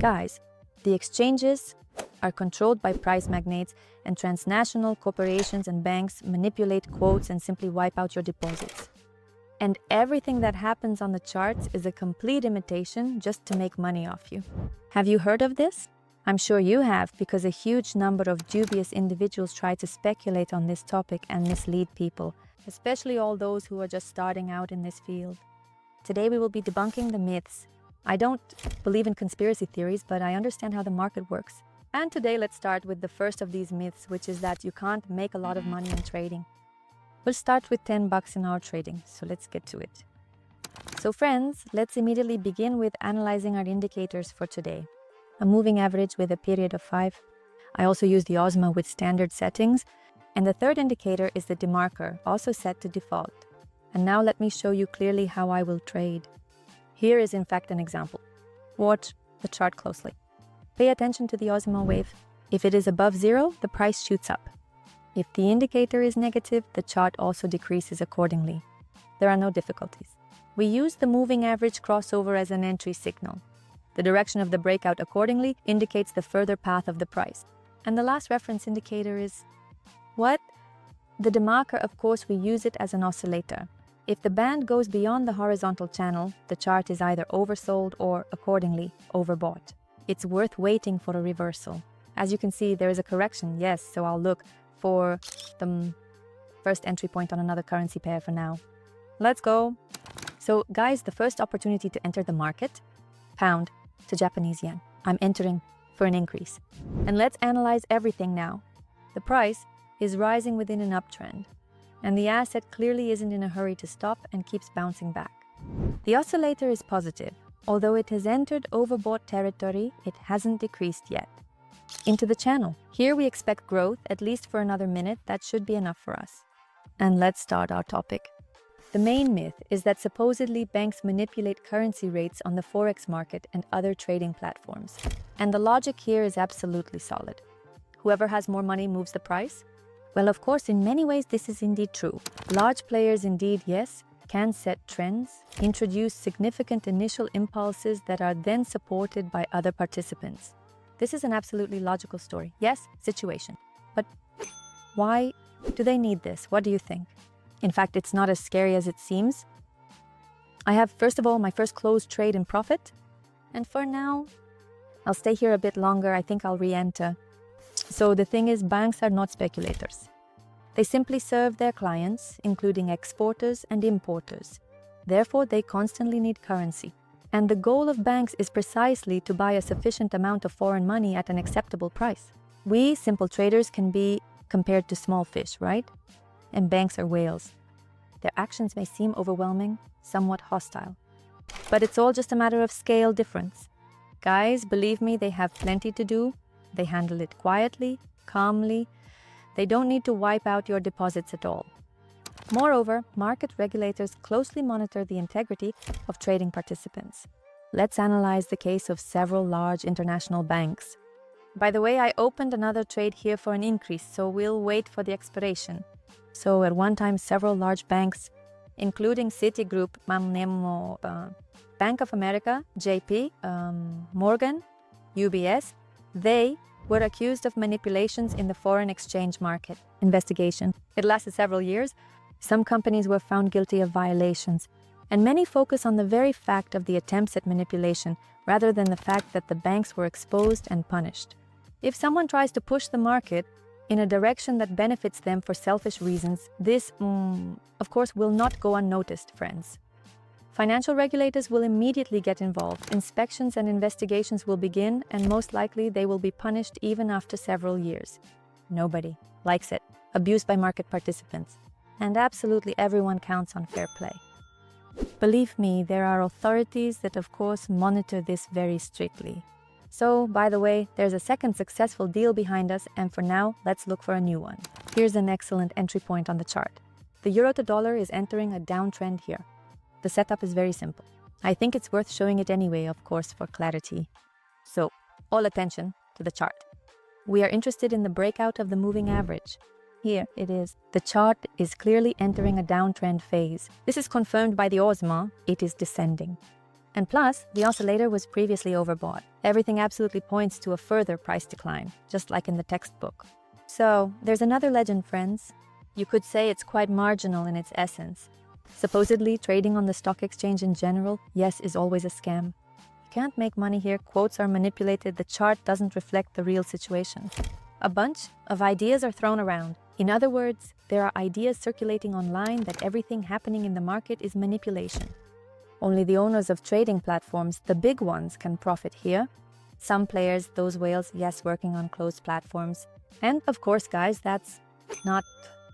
Guys, the exchanges are controlled by price magnates, and transnational corporations and banks manipulate quotes and simply wipe out your deposits. And everything that happens on the charts is a complete imitation just to make money off you. Have you heard of this? I'm sure you have, because a huge number of dubious individuals try to speculate on this topic and mislead people, especially all those who are just starting out in this field. Today we will be debunking the myths. I don't believe in conspiracy theories, but I understand how the market works. And today let's start with the first of these myths, which is that you can't make a lot of money in trading. We'll start with $10 in our trading, so let's get to it. So friends, let's immediately begin with analyzing our indicators for today. A moving average with a period of 5. I also use the OSMA with standard settings. And the third indicator is the demarker, also set to default. And now let me show you clearly how I will trade. Here is in fact an example. Watch the chart closely. Pay attention to the OSMA wave. If it is above 0, the price shoots up. If the indicator is negative, the chart also decreases accordingly. There are no difficulties. We use the moving average crossover as an entry signal. The direction of the breakout accordingly indicates the further path of the price. And the last reference indicator is what? The demarker, of course, we use it as an oscillator. If the band goes beyond the horizontal channel, the chart is either oversold or, accordingly, overbought. It's worth waiting for a reversal. As you can see, there is a correction, yes, so I'll look for the first entry point on another currency pair for now. Let's go. So guys, the first opportunity to enter the market, pound to Japanese yen. I'm entering for an increase. And let's analyze everything now. The price is rising within an uptrend, and the asset clearly isn't in a hurry to stop and keeps bouncing back. The oscillator is positive. Although it has entered overbought territory, it hasn't decreased yet. Into the channel. Here we expect growth, at least for another minute. That should be enough for us. And let's start our topic. The main myth is that supposedly banks manipulate currency rates on the forex market and other trading platforms. And the logic here is absolutely solid. Whoever has more money moves the price? Well, of course, in many ways this is indeed true. Large players indeed, yes, can set trends, introduce significant initial impulses that are then supported by other participants. This is an absolutely logical story. Yes, situation. But why do they need this? What do you think? In fact, it's not as scary as it seems. I have, first of all, my first closed trade in profit. And for now, I'll stay here a bit longer. I think I'll re-enter. So the thing is, banks are not speculators. They simply serve their clients, including exporters and importers. Therefore, they constantly need currency. And the goal of banks is precisely to buy a sufficient amount of foreign money at an acceptable price. We, simple traders, can be compared to small fish, right? And banks are whales. Their actions may seem overwhelming, somewhat hostile. But it's all just a matter of scale difference. Guys, believe me, they have plenty to do. They handle it quietly, calmly. They don't need to wipe out your deposits at all. Moreover, market regulators closely monitor the integrity of trading participants. Let's analyze the case of several large international banks. By the way, I opened another trade here for an increase, so we'll wait for the expiration. So at one time, several large banks, including Citigroup, Bank of America, JP, Morgan, UBS, they were accused of manipulations in the foreign exchange market investigation. It lasted several years. Some companies were found guilty of violations, and many focus on the very fact of the attempts at manipulation rather than the fact that the banks were exposed and punished. If someone tries to push the market in a direction that benefits them for selfish reasons, this, of course, will not go unnoticed, friends. Financial regulators will immediately get involved. Inspections and investigations will begin, and most likely they will be punished even after several years. Nobody likes it. Abused by market participants. And absolutely everyone counts on fair play. Believe me, there are authorities that, of course, monitor this very strictly. So, by the way, there's a second successful deal behind us, and for now, let's look for a new one. Here's an excellent entry point on the chart. The euro to dollar is entering a downtrend here. The setup is very simple. I think it's worth showing it anyway, of course, for clarity. So, all attention to the chart. We are interested in the breakout of the moving average. Here it is. The chart is clearly entering a downtrend phase. This is confirmed by the OSMA. It is descending. And plus, the oscillator was previously overbought. Everything absolutely points to a further price decline, just like in the textbook. So, there's another legend, friends. You could say it's quite marginal in its essence. Supposedly, trading on the stock exchange in general, yes, is always a scam. You can't make money here, quotes are manipulated, the chart doesn't reflect the real situation. A bunch of ideas are thrown around. In other words, there are ideas circulating online that everything happening in the market is manipulation. Only the owners of trading platforms, the big ones, can profit here. Some players, those whales, yes, working on closed platforms. And of course, guys, that's not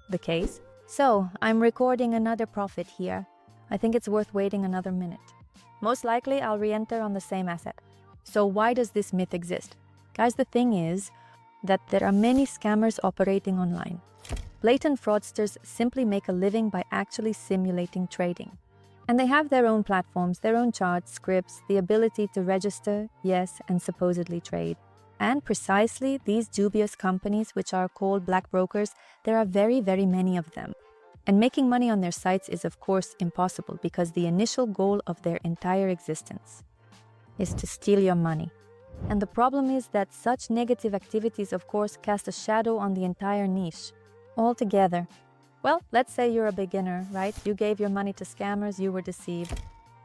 the case. So, I'm recording another profit here. I think it's worth waiting another minute. Most likely, I'll re-enter on the same asset. So why does this myth exist? Guys, the thing is that there are many scammers operating online. Blatant fraudsters simply make a living by actually simulating trading. And they have their own platforms, their own charts, scripts, the ability to register, yes, and supposedly trade. And precisely these dubious companies, which are called black brokers, there are very, very many of them. And making money on their sites is of course impossible because the initial goal of their entire existence is to steal your money. And the problem is that such negative activities of course cast a shadow on the entire niche altogether. Well, let's say you're a beginner, right? You gave your money to scammers, you were deceived.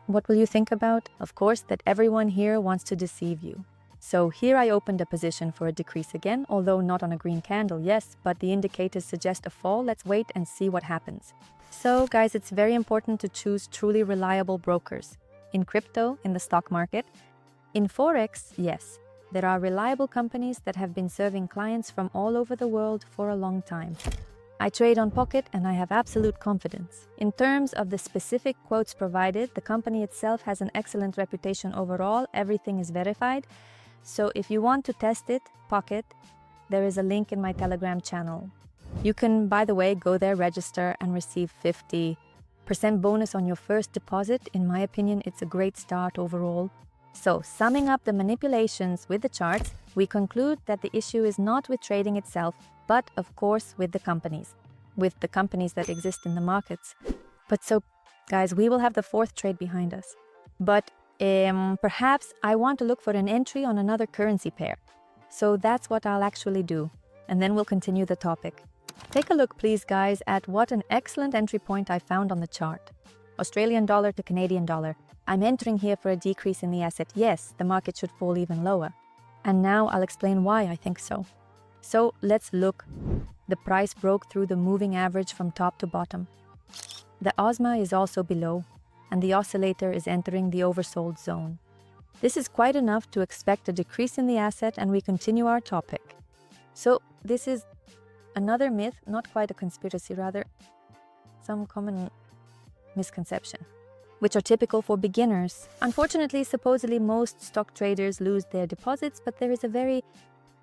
What will you think about? Of course, that everyone here wants to deceive you. So here I opened a position for a decrease again, although not on a green candle, yes, but the indicators suggest a fall. Let's wait and see what happens. So guys, it's very important to choose truly reliable brokers. In crypto, in the stock market. In Forex, yes, there are reliable companies that have been serving clients from all over the world for a long time. I trade on Pocket and I have absolute confidence. In terms of the specific quotes provided, the company itself has an excellent reputation overall, everything is verified. So if you want to test it, Pocket, there is a link in my Telegram channel. You can, by the way, go there, register and receive 50% bonus on your first deposit. In my opinion, it's a great start overall. So, summing up the manipulations with the charts, we conclude that the issue is not with trading itself, but of course with the companies that exist in the markets. But so, guys, we will have the fourth trade behind us. But perhaps I want to look for an entry on another currency pair. So that's what I'll actually do. And then we'll continue the topic. Take a look, please, guys, at what an excellent entry point I found on the chart. Australian dollar to Canadian dollar. I'm entering here for a decrease in the asset. Yes, the market should fall even lower. And now I'll explain why I think so. So let's look. The price broke through the moving average from top to bottom. The OSMA is also below, and the oscillator is entering the oversold zone. This is quite enough to expect a decrease in the asset, and we continue our topic. So this is another myth, not quite a conspiracy, rather some common misconception, which are typical for beginners. Unfortunately, supposedly most stock traders lose their deposits, but there is a very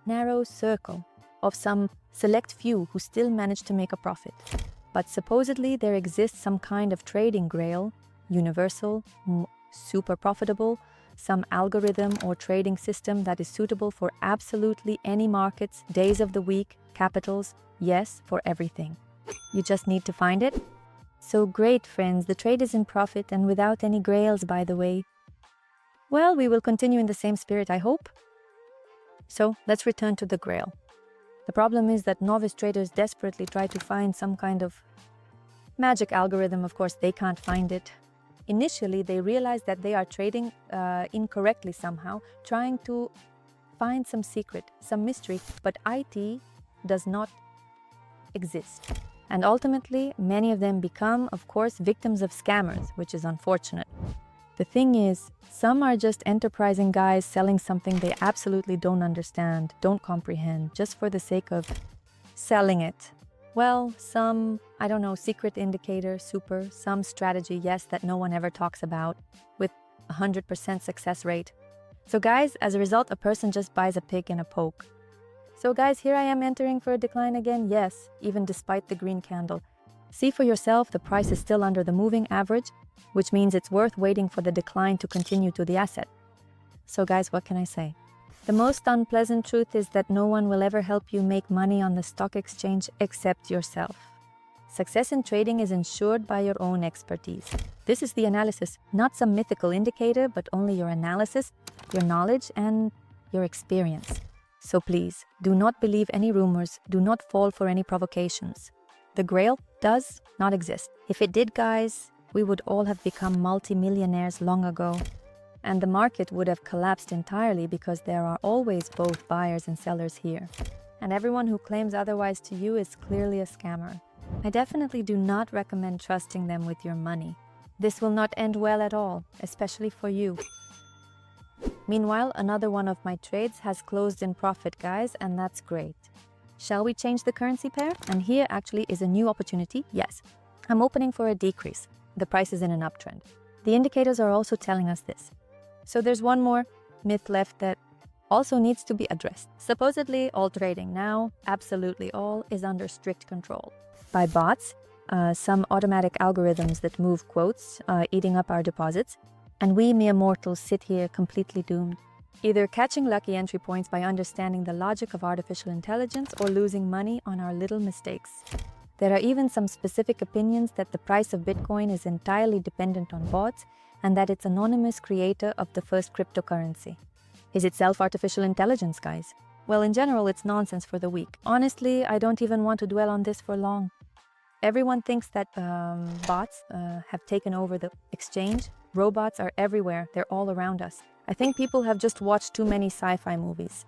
narrow circle of some select few who still manage to make a profit. But supposedly there exists some kind of trading grail, universal, super profitable, some algorithm or trading system that is suitable for absolutely any markets, days of the week, capitals, yes, for everything. You just need to find it. So great, friends, the trade is in profit and without any grails, by the way. Well, we will continue in the same spirit, I hope. So let's return to the grail. The problem is that novice traders desperately try to find some kind of magic algorithm. Of course, they can't find it. Initially, they realize that they are trading incorrectly somehow, trying to find some secret, some mystery, but IT does not exist. And ultimately, many of them become, of course, victims of scammers, which is unfortunate. The thing is, some are just enterprising guys selling something they absolutely don't understand, don't comprehend, just for the sake of selling it. Well, some, I don't know, secret indicator, super, some strategy, yes, that no one ever talks about, with 100% success rate. So guys, as a result, a person just buys a pig in a poke. So guys, here I am entering for a decline again, yes, even despite the green candle. See for yourself, the price is still under the moving average, which means it's worth waiting for the decline to continue to the asset. So guys, what can I say? The most unpleasant truth is that no one will ever help you make money on the stock exchange except yourself. Success in trading is ensured by your own expertise. This is the analysis, not some mythical indicator, but only your analysis, your knowledge, and your experience. So please, do not believe any rumors, do not fall for any provocations. The Grail does not exist. If it did, guys, we would all have become multimillionaires long ago. And the market would have collapsed entirely because there are always both buyers and sellers here. And everyone who claims otherwise to you is clearly a scammer. I definitely do not recommend trusting them with your money. This will not end well at all, especially for you. Meanwhile, another one of my trades has closed in profit, guys, and that's great. Shall we change the currency pair? And here actually is a new opportunity. Yes, I'm opening for a decrease. The price is in an uptrend. The indicators are also telling us this. So there's one more myth left that also needs to be addressed. Supposedly, all trading now, absolutely all, is under strict control by bots, some automatic algorithms that move quotes, eating up our deposits, and we mere mortals sit here completely doomed, either catching lucky entry points by understanding the logic of artificial intelligence or losing money on our little mistakes. There are even some specific opinions that the price of Bitcoin is entirely dependent on bots and that it's anonymous creator of the first cryptocurrency. Is itself artificial intelligence, guys? Well, in general, it's nonsense for the weak. Honestly, I don't even want to dwell on this for long. Everyone thinks that bots have taken over the exchange. Robots are everywhere. They're all around us. I think people have just watched too many sci-fi movies.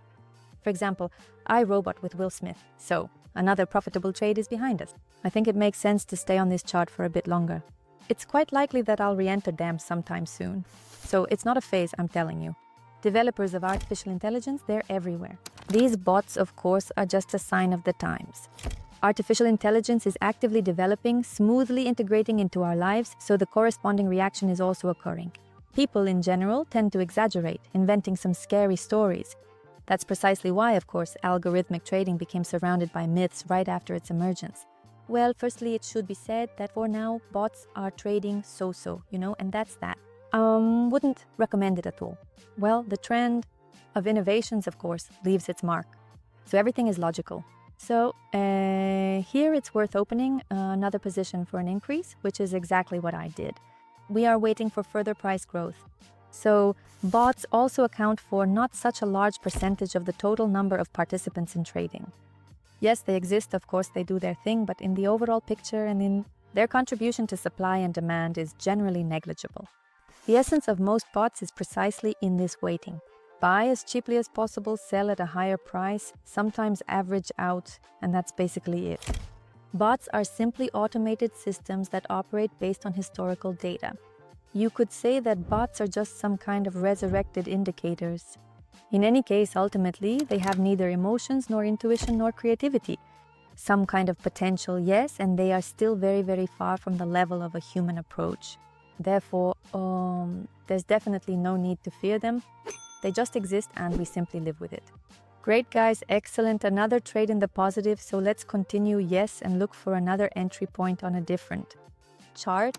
For example, I, Robot with Will Smith. So, another profitable trade is behind us. I think it makes sense to stay on this chart for a bit longer. It's quite likely that I'll re-enter DAM sometime soon. So it's not a phase, I'm telling you. Developers of artificial intelligence, they're everywhere. These bots, of course, are just a sign of the times. Artificial intelligence is actively developing, smoothly integrating into our lives, so the corresponding reaction is also occurring. People in general tend to exaggerate, inventing some scary stories. That's precisely why, of course, algorithmic trading became surrounded by myths right after its emergence. Well, firstly, it should be said that for now, bots are trading so-so, and that's that. Wouldn't recommend it at all. Well, the trend of innovations, of course, leaves its mark. So everything is logical. So here it's worth opening another position for an increase, which is exactly what I did. We are waiting for further price growth. So bots also account for not such a large percentage of the total number of participants in trading. Yes, they exist, of course, they do their thing, but in the overall picture and in their contribution to supply and demand is generally negligible. The essence of most bots is precisely in this waiting. Buy as cheaply as possible, sell at a higher price, sometimes average out, and that's basically it. Bots are simply automated systems that operate based on historical data. You could say that bots are just some kind of resurrected indicators. In any case, ultimately, they have neither emotions nor intuition nor creativity. Some kind of potential, yes, and they are still very, very far from the level of a human approach. Therefore, there's definitely no need to fear them. They just exist and we simply live with it. Great, guys, excellent. Another trade in the positive, so let's continue, yes, and look for another entry point on a different chart.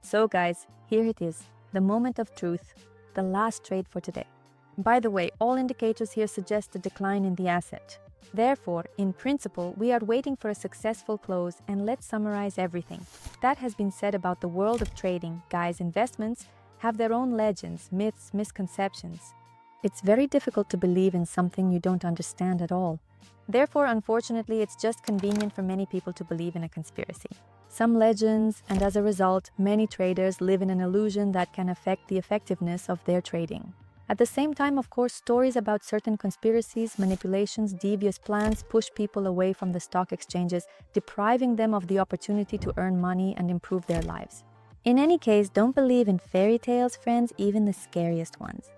So, guys, here it is, the moment of truth, the last trade for today. By the way, all indicators here suggest a decline in the asset. Therefore, in principle, we are waiting for a successful close, and let's summarize everything. That has been said about the world of trading. Guys, investments have their own legends, myths, misconceptions. It's very difficult to believe in something you don't understand at all. Therefore, unfortunately, it's just convenient for many people to believe in a conspiracy. Some legends, and as a result, many traders live in an illusion that can affect the effectiveness of their trading. At the same time, of course, stories about certain conspiracies, manipulations, devious plans push people away from the stock exchanges, depriving them of the opportunity to earn money and improve their lives. In any case, don't believe in fairy tales, friends, even the scariest ones.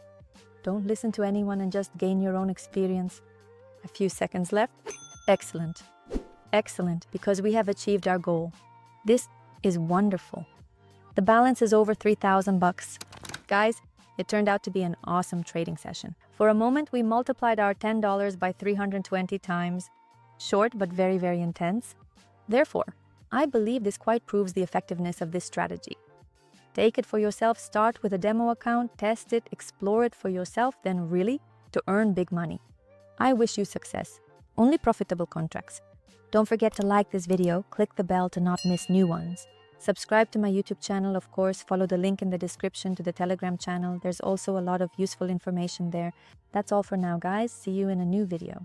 Don't listen to anyone and just gain your own experience. A few seconds left. Excellent. Excellent, because we have achieved our goal. This is wonderful. The balance is over $3,000. Guys, it turned out to be an awesome trading session. For a moment, we multiplied our $10 by 320 times. Short, but very, very intense. Therefore, I believe this quite proves the effectiveness of this strategy. Take it for yourself, start with a demo account, test it, explore it for yourself, then really, to earn big money. I wish you success. Only profitable contracts. Don't forget to like this video, click the bell to not miss new ones. Subscribe to my YouTube channel, of course, follow the link in the description to the Telegram channel. There's also a lot of useful information there. That's all for now, guys. See you in a new video.